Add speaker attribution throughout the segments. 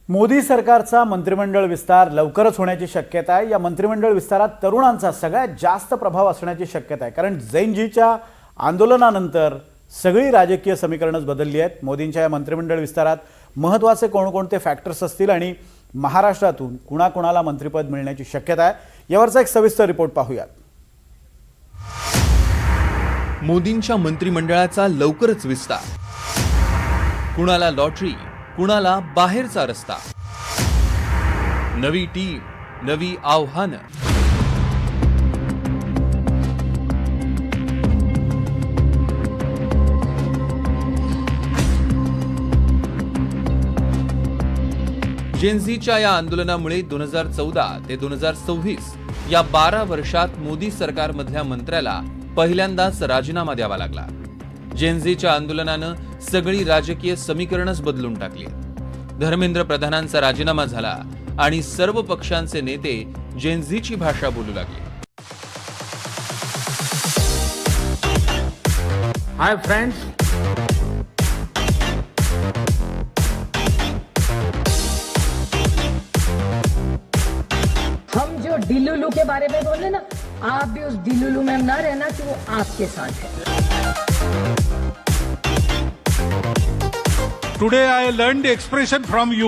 Speaker 1: मोदी सरकारचा मंत्रिमंडळ विस्तार लवकरच होण्याची शक्यता आहे। या मंत्रिमंडळ विस्तारात तरुणांचा सगळ्यात जास्त प्रभाव असण्याची शक्यता आहे, कारण जैनजीच्या आंदोलनानंतर सगळी राजकीय समीकरणच बदलली आहेत। मोदींच्या या मंत्रिमंडळ विस्तारात महत्त्वाचे कोणकोणते फॅक्टर्स असतील आणि महाराष्ट्रातून कुणाकुणाला मंत्रिपद मिळण्याची शक्यता आहे, यावरचा एक सविस्तर रिपोर्ट पाहूयात।
Speaker 2: मोदींच्या मंत्रिमंडळाचा लवकरच विस्तार, कुणाला लॉटरी, कुणाला बाहेरचा रस्ता, नवी टीम, नवी आव्हानं। जेनझीच्या या आंदोलनामुळे 2014 ते 2026 या 12 वर्षात मोदी सरकारमधल्या मंत्र्याला पहिल्यांदाच राजीनामा द्यावा लागला। जेनझीच्या आंदोलनानं सगळी राजकीय समीकरणच बदलून टाकली। धर्मेंद्र प्रधानांचा राजीनामा झाला आणि सर्व पक्षांचे नेते जेनझीची भाषा बोलू लागले।
Speaker 3: हाय फ्रेंड्स,
Speaker 4: हम जो डिलुलू के बारे में बोले ना, आप भी उस डिलुलू में ना रहना कि वो आपके साथ है।
Speaker 3: today I learned the expression from you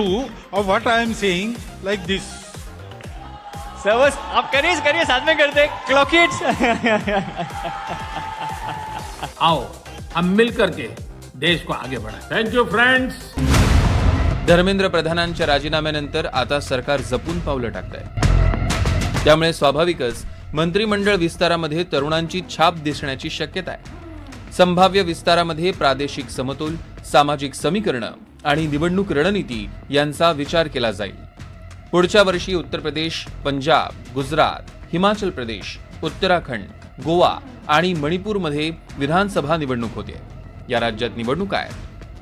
Speaker 3: of what I am saying like this.
Speaker 5: बस आप करिए साथ में करते क्लॉक इट्स।
Speaker 6: आओ हम मिल करके देश को आगे बढ़ाएं। Thank you friends.
Speaker 2: धर्मेंद्र प्रधानांच्या राजीनाम्यानंतर आता सरकार जपून पावलं टाकतंय, त्यामुळे स्वाभाविकच मंत्रिमंडळ विस्तारामध्ये तरुणांची छाप दिसण्याची शक्यता आहे। संभाव्य विस्तारामध्ये प्रादेशिक समतोल, सामाजिक समीकरण आणि निवडणूक रणनीती यांचा विचार केला जाईल। पुढच्या वर्षी उत्तर प्रदेश, पंजाब, गुजरात, हिमाचल प्रदेश, उत्तराखंड, गोवा आणि मणिपूरमध्ये विधानसभा निवडणूक होते। या राज्यात निवडणूक आहेत,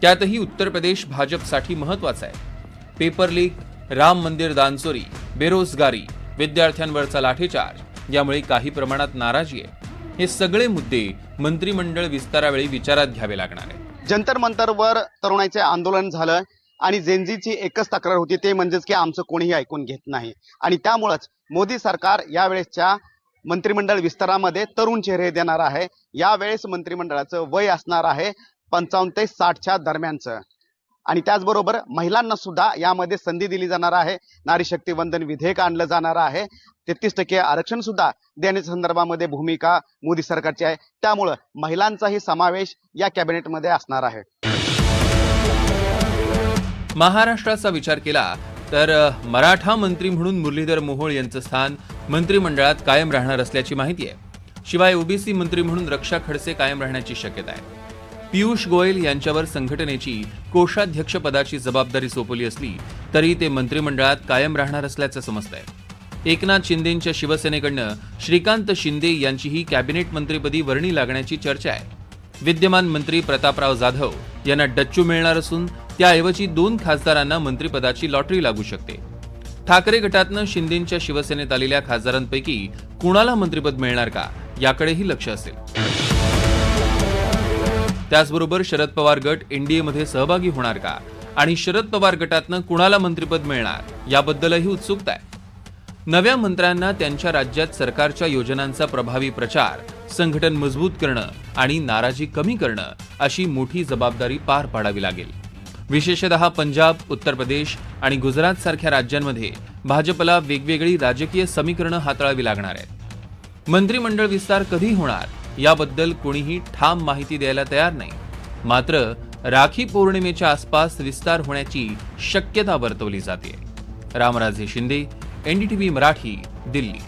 Speaker 2: त्यातही उत्तर प्रदेश भाजपसाठी महत्त्वाचा आहे। पेपर लीक, राम मंदिर दानचोरी, बेरोजगारी, विद्यार्थ्यांवरचा लाठीचार्ज यामुळे काही प्रमाणात नाराजी आहे। हे सगळे मुद्दे मंत्रिमंडळ विस्तारावेळी विचारात घ्यावे लागणार आहे।
Speaker 7: जंतर मंतरवर तरुणांचे आंदोलन झालं आणि जेनझीची एकच तक्रार होती, ते म्हणजेच की आमचं कोणीही ऐकून घेत नाही। आणि त्यामुळेच मोदी सरकार यावेळेसच्या मंत्रिमंडळ विस्तारामध्ये तरुण चेहरे देणार आहे। यावेळेस मंत्रिमंडळाचं वय असणार आहे 55 ते 60च्या दरम्यानचं। आणि त्याचबरोबर महिलांना सुद्धा यामध्ये संधी दिली जाणार आहे। नारी शक्ती वंदन विधेयक आणलं जाणार आहे। 33% आरक्षण सुद्धा देण्याच्या संदर्भामध्ये भूमिका मोदी सरकारची आहे। त्यामुळे महिलांचाही समावेश या कॅबिनेटमध्ये असणार आहे।
Speaker 2: महाराष्ट्राचा विचार केला तर मराठा मंत्री म्हणून मुरलीधर मोहोळ यांचं स्थान मंत्रिमंडळात कायम राहणार असल्याची माहिती आहे। शिवाय ओबीसी मंत्री म्हणून रक्षा खडसे कायम राहण्याची शक्यता आहे। पियुष गोयल यांच्यावर संघटनेची कोषाध्यक्ष पदाची जबाबदारी सोपवली असली तरी ते मंत्रिमंडळात कायम राहणार असल्याचं समजतंय। एकनाथ शिंदेंच्या शिवसेनेकडनं श्रीकांत शिंदे यांचीही कॅबिनेट मंत्रीपदी वर्णी लागण्याची चर्चा आहे। विद्यमान मंत्री प्रतापराव जाधव यांना डच्चू मिळणार असून त्याऐवजी 2 खासदारांना मंत्रिपदाची लॉटरी लागू शकते। ठाकरे गटातनं शिंदेंच्या शिवसेनेत आलेल्या खासदारांपैकी कुणाला मंत्रिपद मिळणार का, याकडेही लक्ष असेल। त्याचबरोबर शरद पवार गट एनडीएमध्ये सहभागी होणार का आणि शरद पवार गटातनं कुणाला मंत्रिपद मिळणार याबद्दलही उत्सुकता आहे। नव्या मंत्र्यांना त्यांच्या राज्यात सरकारच्या योजनांचा प्रभावी प्रचार, संघटन मजबूत करणं आणि नाराजी कमी करणं अशी मोठी जबाबदारी पार पाडावी लागेल। विशेषतः पंजाब, उत्तर प्रदेश आणि गुजरात सारख्या राज्यांमध्ये भाजपला वेगवेगळी राजकीय समीकरणं हाताळावी लागणार आहेत। मंत्रिमंडळ विस्तार कधी होणार याबद्दल कोणीही ठाम माहिती द्यायला तयार नाही, मात्र राखी पौर्णिमेच्या आसपास विस्तार होण्याची शक्यता वर्तवली जाते। रामराजे शिंदे, एनडीटीव्ही मराठी, दिल्ली।